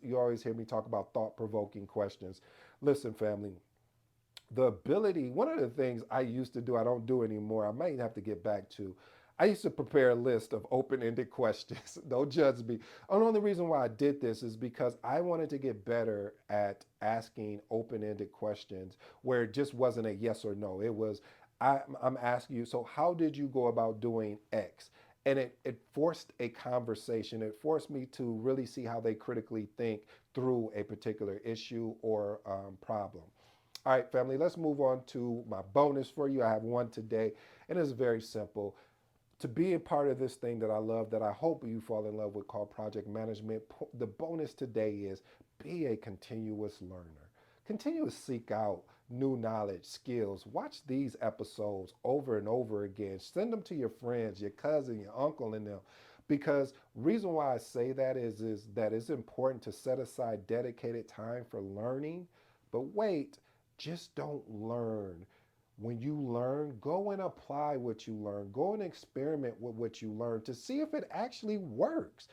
You always hear me talk about thought-provoking questions. Listen, family, the ability, one of the things I used to do, I don't do anymore, I might have to get back to. I used to prepare a list of open ended questions. Don't judge me. And the only reason why I did this is because I wanted to get better at asking open ended questions where it just wasn't a yes or no. It was, I'm asking you, so how did you go about doing X? And it forced a conversation. It forced me to really see how they critically think through a particular issue or problem. All right, family, let's move on to my bonus for you. I have one today, and it's very simple. To be a part of this thing that I love, that I hope you fall in love with, called project management, the bonus today is be a continuous learner. Continue to seek out new knowledge, skills. Watch these episodes over and over again. Send them to your friends, your cousin, your uncle, and them. Because reason why I say that is that it's important to set aside dedicated time for learning. But wait, just don't learn. When you learn, go and apply what you learn. Go and experiment with what you learn to see if it actually works.